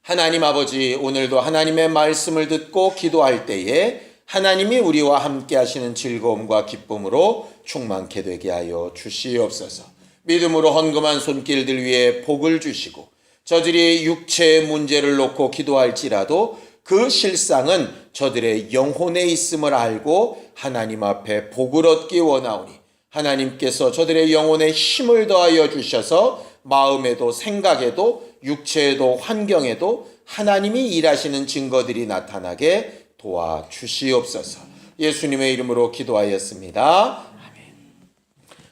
하나님 아버지, 오늘도 하나님의 말씀을 듣고 기도할 때에 하나님이 우리와 함께 하시는 즐거움과 기쁨으로 충만케 되게 하여 주시옵소서. 믿음으로 헌금한 손길들 위에 복을 주시고, 저들이 육체의 문제를 놓고 기도할지라도 그 실상은 저들의 영혼에 있음을 알고 하나님 앞에 복을 얻기 원하오니, 하나님께서 저들의 영혼에 힘을 더하여 주셔서 마음에도 생각에도 육체에도 환경에도 하나님이 일하시는 증거들이 나타나게 도와주시옵소서. 예수님의 이름으로 기도하였습니다. 아멘.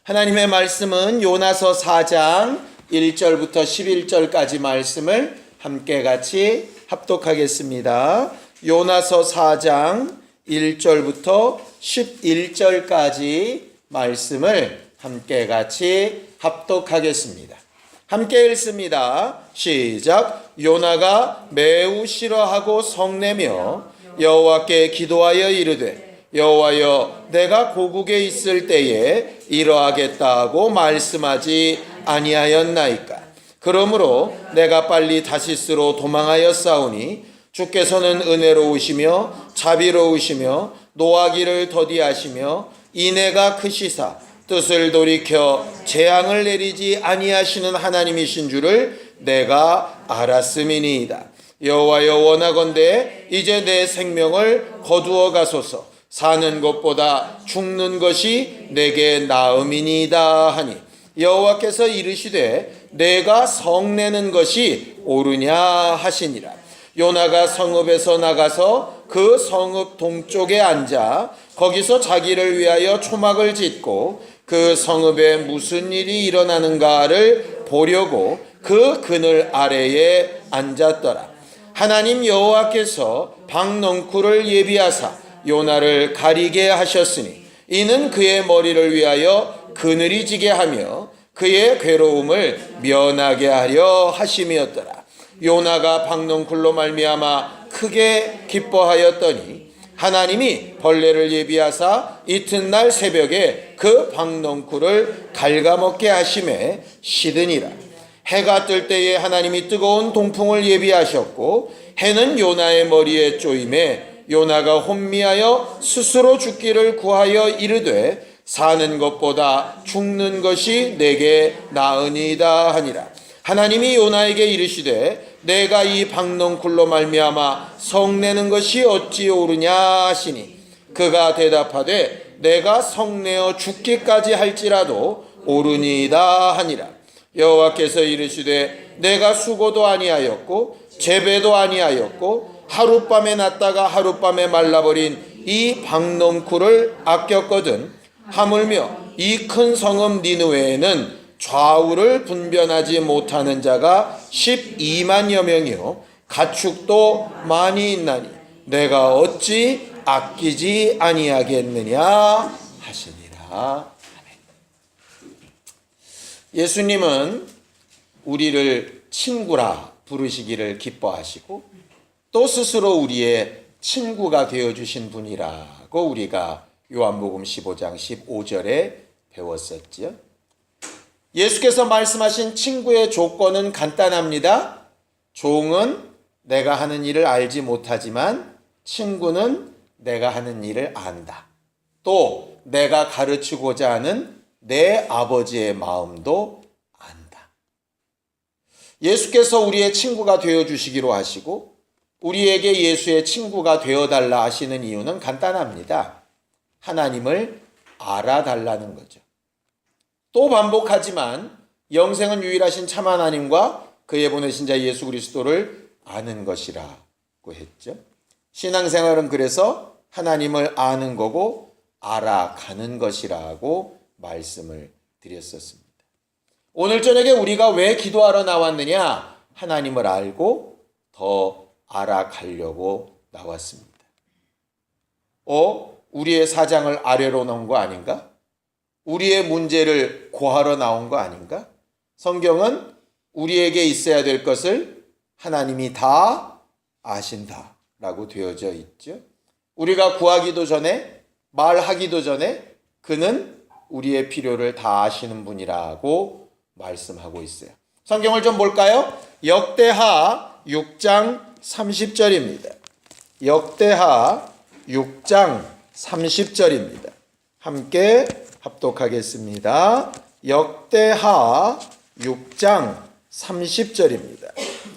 하나님의 말씀은 요나서 4장 1절부터 11절까지 말씀을 함께 같이 합독하겠습니다. 요나서 4장 1절부터 11절까지 말씀을 함께 같이 합독하겠습니다. 함께 읽습니다. 시작. 요나가 매우 싫어하고 성내며 여호와께 기도하여 이르되, 여호와여, 내가 고국에 있을 때에 이러하겠다 하고 말씀하지 아니하였나이까. 그러므로 내가 빨리 다시스로 도망하였사오니 주께서는 은혜로우시며 자비로우시며 노하기를 더디하시며 인애가 크시사 뜻을 돌이켜 재앙을 내리지 아니하시는 하나님이신 줄을 내가 알았음이니이다. 여호와여, 원하건대 이제 내 생명을 거두어 가소서. 사는 것보다 죽는 것이 내게 나음이니이다 하니, 여호와께서 이르시되 내가 성내는 것이 옳으냐 하시니라. 요나가 성읍에서 나가서 그 성읍 동쪽에 앉아 거기서 자기를 위하여 초막을 짓고 그 성읍에 무슨 일이 일어나는가를 보려고 그 그늘 아래에 앉았더라. 하나님 여호와께서 박넝쿨을 예비하사 요나를 가리게 하셨으니 이는 그의 머리를 위하여 그늘이 지게 하며 그의 괴로움을 면하게 하려 하심이었더라. 요나가 박넝쿨로 말미암아 크게 기뻐하였더니 하나님이 벌레를 예비하사 이튿날 새벽에 그 박넝쿨을 갉아먹게 하심에 시드니라. 해가 뜰 때에 하나님이 뜨거운 동풍을 예비하셨고 해는 요나의 머리에 쪼임에 요나가 혼미하여 스스로 죽기를 구하여 이르되 사는 것보다 죽는 것이 내게 나으니이다 하니라. 하나님이 요나에게 이르시되 내가 이 박넝쿨로 말미암아 성내는 것이 어찌 옳으냐 하시니, 그가 대답하되 내가 성내어 죽기까지 할지라도 옳으니이다 하니라. 여호와께서 이르시되 내가 수고도 아니하였고 재배도 아니하였고 하룻밤에 났다가 하룻밤에 말라버린 이 박넝쿨을 아꼈거든. 하물며 이 큰 성읍 니느웨에는 좌우를 분별하지 못하는 자가 12만여 명이요 가축도 많이 있나니 내가 어찌 아끼지 아니하겠느냐 하시니라. 예수님은 우리를 친구라 부르시기를 기뻐하시고 또 스스로 우리의 친구가 되어주신 분이라고 우리가 요한복음 15장 15절에 배웠었지요. 예수께서 말씀하신 친구의 조건은 간단합니다. 종은 내가 하는 일을 알지 못하지만 친구는 내가 하는 일을 안다. 또 내가 가르치고자 하는 내 아버지의 마음도 안다. 예수께서 우리의 친구가 되어주시기로 하시고 우리에게 예수의 친구가 되어달라 하시는 이유는 간단합니다. 하나님을 알아달라는 거죠. 또 반복하지만 영생은 유일하신 참 하나님과 그의 보내신 자 예수 그리스도를 아는 것이라고 했죠. 신앙생활은 그래서 하나님을 아는 거고 알아가는 것이라고 말씀을 드렸었습니다. 오늘 저녁에 우리가 왜 기도하러 나왔느냐? 하나님을 알고 더 알아가려고 나왔습니다. 우리의 사장을 아뢰러 나온 거 아닌가? 우리의 문제를 고하러 나온 거 아닌가? 성경은 우리에게 있어야 될 것을 하나님이 다 아신다라고 되어져 있죠. 우리가 구하기도 전에, 말하기도 전에 그는 우리의 필요를 다 아시는 분이라고 말씀하고 있어요. 성경을 좀 볼까요? 역대하 6장 30절입니다. 역대하 6장 30절입니다. 함께 합독하겠습니다. 역대하 6장 30절입니다.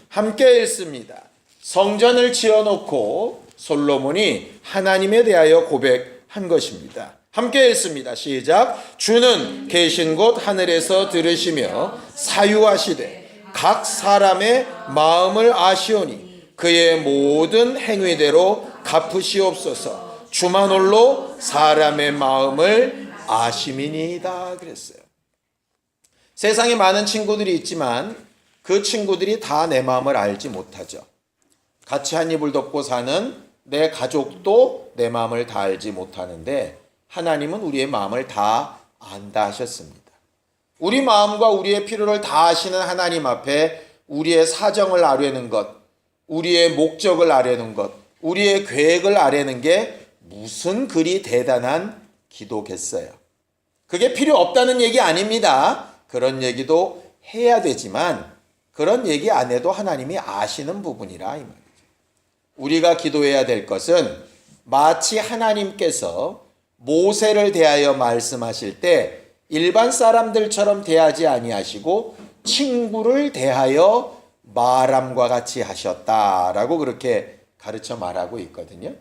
함께 읽습니다. 성전을 지어놓고 솔로몬이 하나님에 대하여 고백한 것입니다. 함께 읽습니다. 시작. 주는 계신 곳 하늘에서 들으시며 사유하시되 각 사람의 마음을 아시오니 그의 모든 행위대로 갚으시옵소서. 주만 홀로 사람의 마음을 아심이니이다 그랬어요. 세상에 많은 친구들이 있지만 그 친구들이 다 내 마음을 알지 못하죠. 같이 한 이불 덮고 사는 내 가족도 내 마음을 다 알지 못하는데 하나님은 우리의 마음을 다 안다 하셨습니다. 우리 마음과 우리의 필요를 다 아시는 하나님 앞에 우리의 사정을 아뢰는 것, 우리의 목적을 아뢰는 것, 우리의 계획을 아뢰는 게 무슨 그리 대단한 기도겠어요. 그게 필요 없다는 얘기 아닙니다. 그런 얘기도 해야 되지만 그런 얘기 안 해도 하나님이 아시는 부분이라 이 말이죠. 우리가 기도해야 될 것은 마치 하나님께서 모세를 대하여 말씀하실 때 일반 사람들처럼 대하지 아니하시고 친구를 대하여 말함과 같이 하셨다라고 그렇게 가르쳐 말하고 있거든요.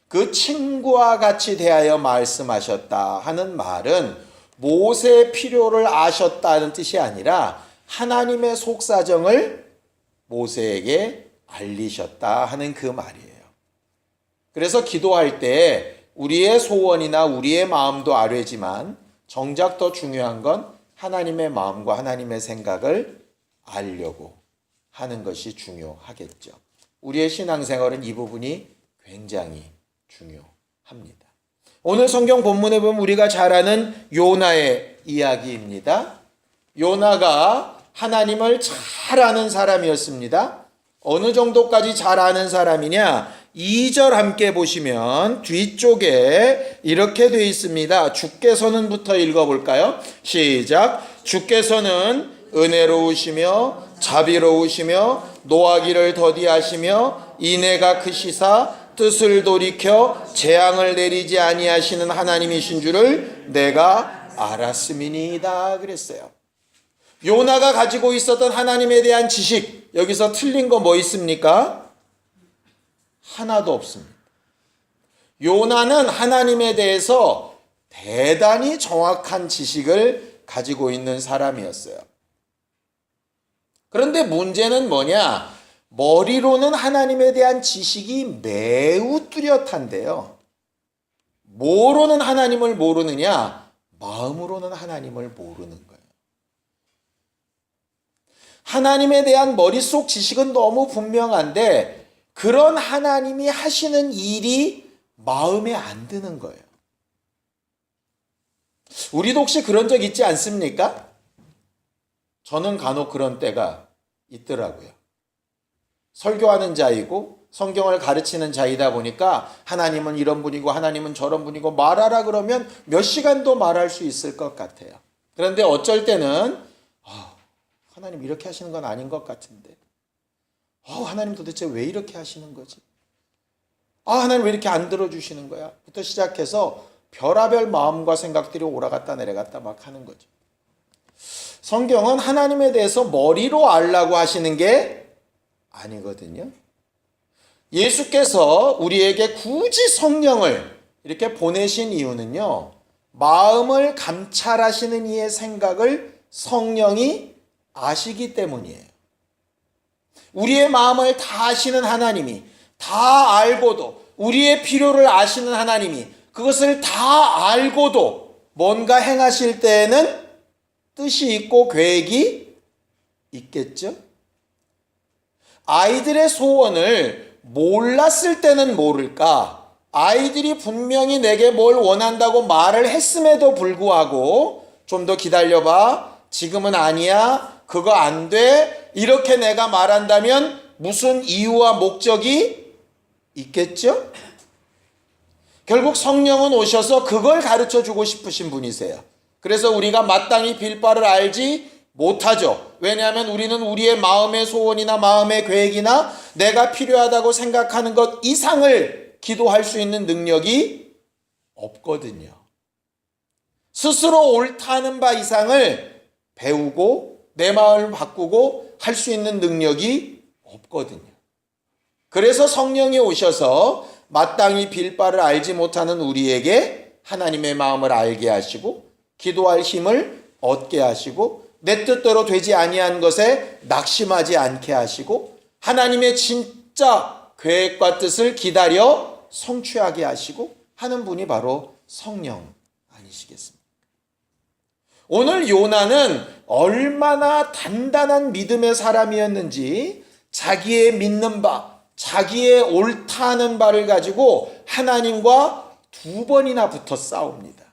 그 친구와 같이 대하여 말씀하셨다 하는 말은 모세의 필요를 아셨다는 뜻이 아니라 하나님의 속사정을 모세에게 알리셨다 하는 그 말이에요. 그래서 기도할 때 우리의 소원이나 우리의 마음도 아뢰지만 정작 더 중요한 건 하나님의 마음과 하나님의 생각을 알려고 하는 것이 중요하겠죠. 우리의 신앙생활은 이 부분이 굉장히 중요합니다. 오늘 성경 본문에 보면 우리가 잘 아는 요나의 이야기입니다. 요나가 하나님을 잘 아는 사람이었습니다. 어느 정도까지 잘 아는 사람이냐? 2절 함께 보시면 뒤쪽에 이렇게 되어 있습니다. 주께서는부터 읽어볼까요? 시작. 주께서는 은혜로우시며 자비로우시며 노하기를 더디하시며 인애가 크시사 뜻을 돌이켜 재앙을 내리지 아니하시는 하나님이신 줄을 내가 알았음이니이다 그랬어요. 요나가 가지고 있었던 하나님에 대한 지식, 여기서 틀린 거 뭐 있습니까? 하나도 없습니다. 요나는 하나님에 대해서 대단히 정확한 지식을 가지고 있는 사람이었어요. 그런데 문제는 뭐냐? 머리로는 하나님에 대한 지식이 매우 뚜렷한데요. 뭐로는 하나님을 모르느냐? 마음으로는 하나님을 모르는 거예요. 하나님에 대한 머릿속 지식은 너무 분명한데 그런 하나님이 하시는 일이 마음에 안 드는 거예요. 우리도 혹시 그런 적 있지 않습니까? 저는 간혹 그런 때가 있더라고요. 설교하는 자이고 성경을 가르치는 자이다 보니까 하나님은 이런 분이고 하나님은 저런 분이고 말하라 그러면 몇 시간도 말할 수 있을 것 같아요. 그런데 어쩔 때는 하나님 이렇게 하시는 건 아닌 것 같은데 하나님 도대체 왜 이렇게 하시는 거지? 하나님 왜 이렇게 안 들어주시는 거야? 부터 시작해서 별하별 마음과 생각들이 오라갔다 내려갔다 막 하는 거죠. 성경은 하나님에 대해서 머리로 알라고 하시는 게 아니거든요. 예수께서 우리에게 굳이 성령을 이렇게 보내신 이유는요. 마음을 감찰하시는 이의 생각을 성령이 아시기 때문이에요. 우리의 마음을 다 아시는 하나님이 다 알고도 우리의 필요를 아시는 하나님이 그것을 다 알고도 뭔가 행하실 때에는 뜻이 있고 계획이 있겠죠? 아이들의 소원을 몰랐을 때는 모를까? 아이들이 분명히 내게 뭘 원한다고 말을 했음에도 불구하고 좀 더 기다려봐. 지금은 아니야. 그거 안 돼. 이렇게 내가 말한다면 무슨 이유와 목적이 있겠죠? 결국 성령은 오셔서 그걸 가르쳐 주고 싶으신 분이세요. 그래서 우리가 마땅히 빌 바를 알지 못하죠. 왜냐하면 우리는 우리의 마음의 소원이나 마음의 계획이나 내가 필요하다고 생각하는 것 이상을 기도할 수 있는 능력이 없거든요. 스스로 옳다는 바 이상을 배우고 내 마음을 바꾸고 할 수 있는 능력이 없거든요. 그래서 성령이 오셔서 마땅히 빌 바를 알지 못하는 우리에게 하나님의 마음을 알게 하시고 기도할 힘을 얻게 하시고 내 뜻대로 되지 아니한 것에 낙심하지 않게 하시고 하나님의 진짜 계획과 뜻을 기다려 성취하게 하시고 하는 분이 바로 성령 아니시겠습니까? 오늘 요나는 얼마나 단단한 믿음의 사람이었는지 자기의 믿는 바, 자기의 옳다는 바를 가지고 하나님과 2번이나 붙어 싸웁니다.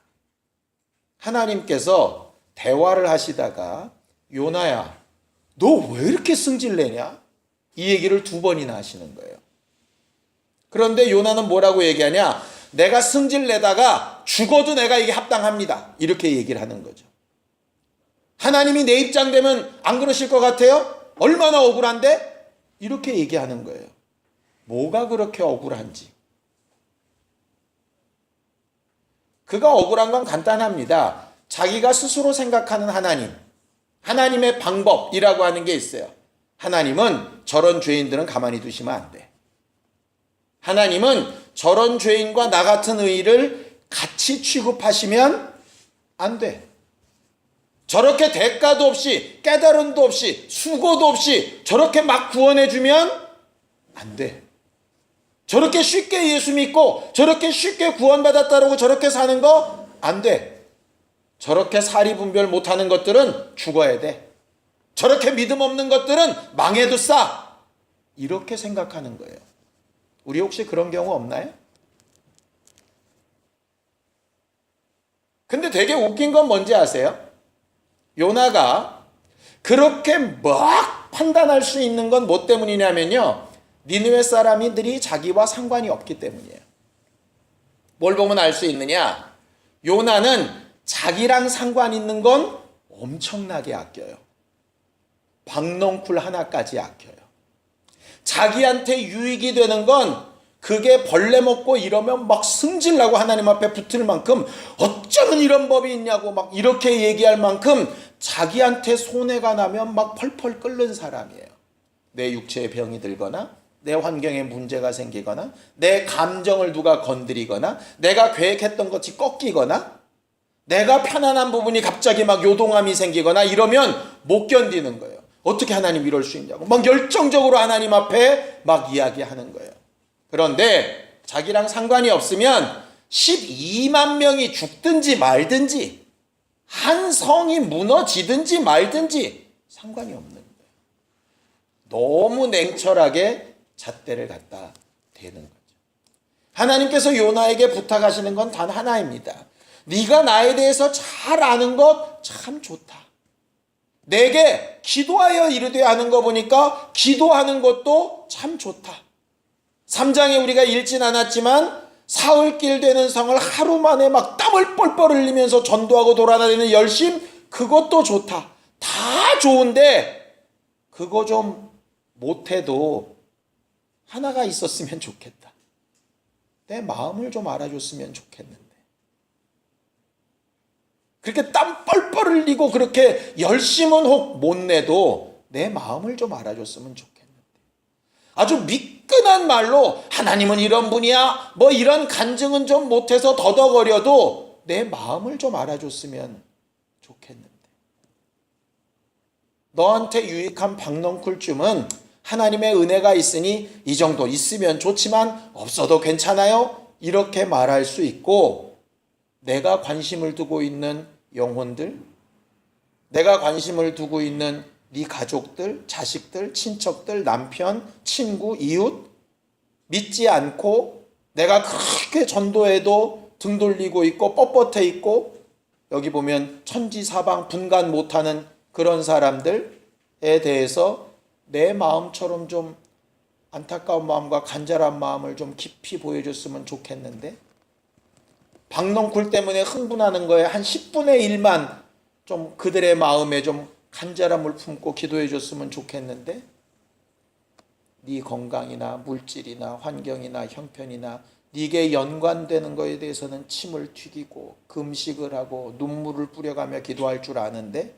하나님께서 대화를 하시다가 요나야, 너 왜 이렇게 승질내냐? 이 얘기를 2번이나 하시는 거예요. 그런데 요나는 뭐라고 얘기하냐? 내가 승질내다가 죽어도 내가 이게 합당합니다. 이렇게 얘기를 하는 거죠. 하나님이 내 입장 되면 안 그러실 것 같아요? 얼마나 억울한데? 이렇게 얘기하는 거예요. 뭐가 그렇게 억울한지. 그가 억울한 건 간단합니다. 자기가 스스로 생각하는 하나님, 하나님의 방법이라고 하는 게 있어요. 하나님은 저런 죄인들은 가만히 두시면 안 돼. 하나님은 저런 죄인과 나 같은 의를 같이 취급하시면 안 돼. 저렇게 대가도 없이 깨달음도 없이 수고도 없이 저렇게 막 구원해주면 안 돼. 저렇게 쉽게 예수 믿고 저렇게 쉽게 구원받았다라고 저렇게 사는 거 안 돼. 저렇게 사리분별 못하는 것들은 죽어야 돼. 저렇게 믿음 없는 것들은 망해도 싸. 이렇게 생각하는 거예요. 우리 혹시 그런 경우 없나요? 근데 되게 웃긴 건 뭔지 아세요? 요나가 그렇게 막 판단할 수 있는 건 뭐 때문이냐면요. 니느웨 사람들이 자기와 상관이 없기 때문이에요. 뭘 보면 알 수 있느냐? 요나는 자기랑 상관 있는 건 엄청나게 아껴요. 박넝쿨 하나까지 아껴요. 자기한테 유익이 되는 건 그게 벌레 먹고 이러면 막 승질나고 하나님 앞에 붙을 만큼 어쩌면 이런 법이 있냐고 막 이렇게 얘기할 만큼 자기한테 손해가 나면 막 펄펄 끓는 사람이에요. 내 육체에 병이 들거나 내 환경에 문제가 생기거나 내 감정을 누가 건드리거나 내가 계획했던 것이 꺾이거나 내가 편안한 부분이 갑자기 막 요동함이 생기거나 이러면 못 견디는 거예요. 어떻게 하나님 이럴 수 있냐고 막 열정적으로 하나님 앞에 막 이야기하는 거예요. 그런데 자기랑 상관이 없으면 12만 명이 죽든지 말든지 한 성이 무너지든지 말든지 상관이 없는 거예요. 너무 냉철하게 잣대를 갖다 대는 거죠. 하나님께서 요나에게 부탁하시는 건 단 하나입니다. 네가 나에 대해서 잘 아는 것 참 좋다. 내게 기도하여 이르되 하는 거 보니까 기도하는 것도 참 좋다. 3장에 우리가 읽진 않았지만 사흘길 되는 성을 하루 만에 막 땀을 뻘뻘 흘리면서 전도하고 돌아다니는 열심 그것도 좋다. 다 좋은데 그거 좀 못해도 하나가 있었으면 좋겠다. 내 마음을 좀 알아줬으면 좋겠는데. 그렇게 땀 뻘뻘 흘리고 그렇게 열심은 혹 못 내도 내 마음을 좀 알아줬으면 좋겠는데. 아주 미끈한 말로 하나님은 이런 분이야 뭐 이런 간증은 좀 못해서 더덕거려도 내 마음을 좀 알아줬으면 좋겠는데. 너한테 유익한 박넝쿨쯤은 하나님의 은혜가 있으니 이 정도 있으면 좋지만 없어도 괜찮아요. 이렇게 말할 수 있고 내가 관심을 두고 있는 영혼들, 내가 관심을 두고 있는 네 가족들, 자식들, 친척들, 남편, 친구, 이웃 믿지 않고 내가 그렇게 전도해도 등 돌리고 있고 뻣뻣해 있고 여기 보면 천지사방 분간 못하는 그런 사람들에 대해서 내 마음처럼 좀 안타까운 마음과 간절한 마음을 좀 깊이 보여줬으면 좋겠는데 박넝쿨 때문에 흥분하는 거에 한 10분의 1만 좀 그들의 마음에 좀 간절함을 품고 기도해 줬으면 좋겠는데 네 건강이나 물질이나 환경이나 형편이나 네게 연관되는 것에 대해서는 침을 튀기고 금식을 하고 눈물을 뿌려가며 기도할 줄 아는데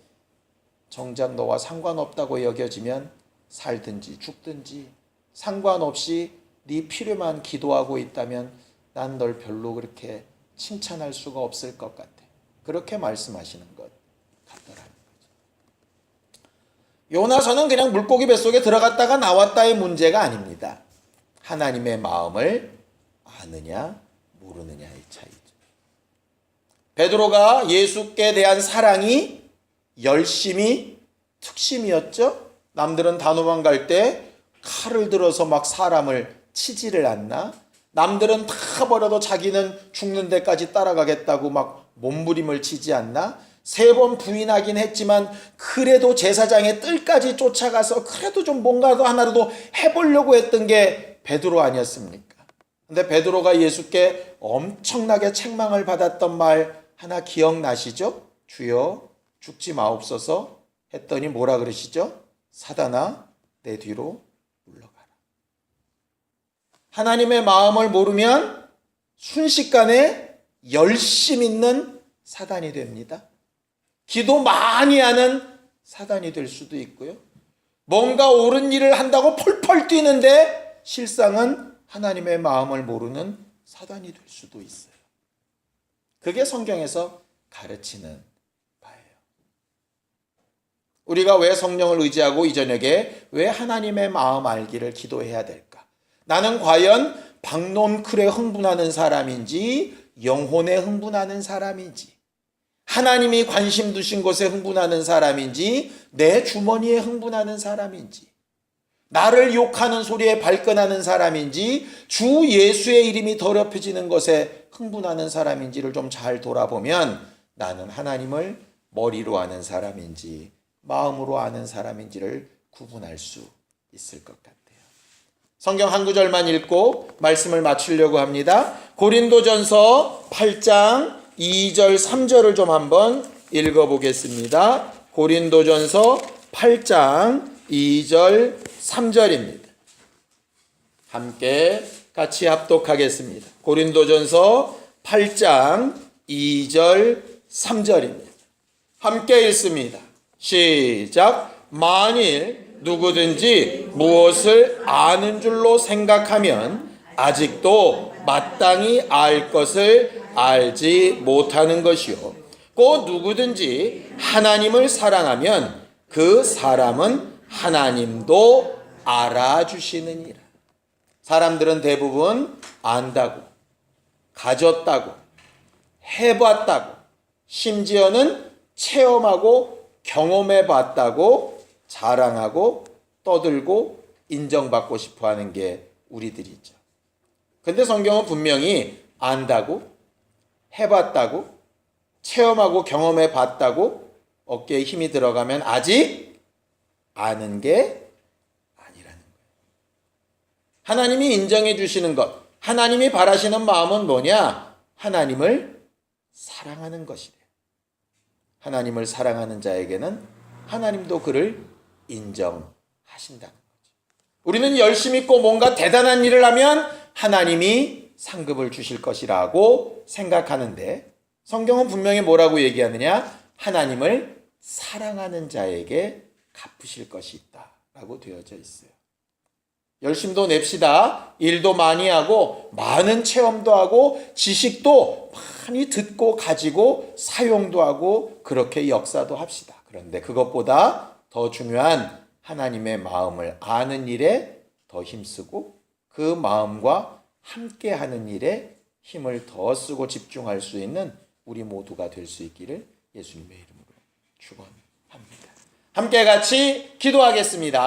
정작 너와 상관없다고 여겨지면 살든지 죽든지 상관없이 네 필요만 기도하고 있다면 난 널 별로 그렇게 칭찬할 수가 없을 것 같아. 그렇게 말씀하시는 것 같더라는 거죠. 요나서는 그냥 물고기 뱃속에 들어갔다가 나왔다의 문제가 아닙니다. 하나님의 마음을 아느냐 모르느냐의 차이죠. 베드로가 예수께 대한 사랑이 열심히 특심이었죠. 남들은 단호만 갈 때 칼을 들어서 막 사람을 치지를 않나? 남들은 다 버려도 자기는 죽는 데까지 따라가겠다고 막 몸부림을 치지 않나? 3번 부인하긴 했지만 그래도 제사장의 뜰까지 쫓아가서 그래도 좀 뭔가 하나라도 해보려고 했던 게 베드로 아니었습니까? 근데 베드로가 예수께 엄청나게 책망을 받았던 말 하나 기억나시죠? 주여 죽지 마옵소서 했더니 뭐라 그러시죠? 사단아 내 뒤로 물러가라. 하나님의 마음을 모르면 순식간에 열심 있는 사단이 됩니다. 기도 많이 하는 사단이 될 수도 있고요. 뭔가 옳은 일을 한다고 펄펄 뛰는데 실상은 하나님의 마음을 모르는 사단이 될 수도 있어요. 그게 성경에서 가르치는 바예요. 우리가 왜 성령을 의지하고 이 저녁에 왜 하나님의 마음 알기를 기도해야 될까? 나는 과연 박논클에 흥분하는 사람인지 영혼에 흥분하는 사람인지 하나님이 관심 두신 곳에 흥분하는 사람인지 내 주머니에 흥분하는 사람인지 나를 욕하는 소리에 발끈하는 사람인지 주 예수의 이름이 더럽혀지는 것에 흥분하는 사람인지를 좀 잘 돌아보면 나는 하나님을 머리로 아는 사람인지 마음으로 아는 사람인지를 구분할 수 있을 것 같아요. 성경 한 구절만 읽고 말씀을 마치려고 합니다. 고린도전서 8장 2절 3절을 좀 한번 읽어보겠습니다. 고린도전서 8장 2절 3절입니다. 함께 같이 합독하겠습니다. 고린도전서 8장 2절 3절입니다. 함께 읽습니다. 시작. 만일 누구든지 무엇을 아는 줄로 생각하면 아직도 마땅히 알 것을 알지 못하는 것이요 곧 누구든지 하나님을 사랑하면 그 사람은 하나님도 알아주시느니라. 사람들은 대부분 안다고 가졌다고 해봤다고 심지어는 체험하고 경험해봤다고 자랑하고 떠들고 인정받고 싶어하는 게 우리들이죠. 근데 성경은 분명히 안다고 해봤다고 체험하고 경험해봤다고 어깨에 힘이 들어가면 아직 아는 게 아니라는 거예요. 하나님이 인정해 주시는 것, 하나님이 바라시는 마음은 뭐냐? 하나님을 사랑하는 것이래요. 하나님을 사랑하는 자에게는 하나님도 그를 인정하신다는 거죠. 우리는 열심히 있고 뭔가 대단한 일을 하면 하나님이 상급을 주실 것이라고 생각하는데 성경은 분명히 뭐라고 얘기하느냐? 하나님을 사랑하는 자에게 갚으실 것이 있다라고 되어져 있어요. 열심도 냅시다. 일도 많이 하고 많은 체험도 하고 지식도 많이 듣고 가지고 사용도 하고 그렇게 역사도 합시다. 그런데 그것보다 더 중요한 하나님의 마음을 아는 일에 더 힘쓰고 그 마음과 함께하는 일에 힘을 더 쓰고 집중할 수 있는 우리 모두가 될 수 있기를 예수님의 이름으로 축원합니다. 함께 같이 기도하겠습니다.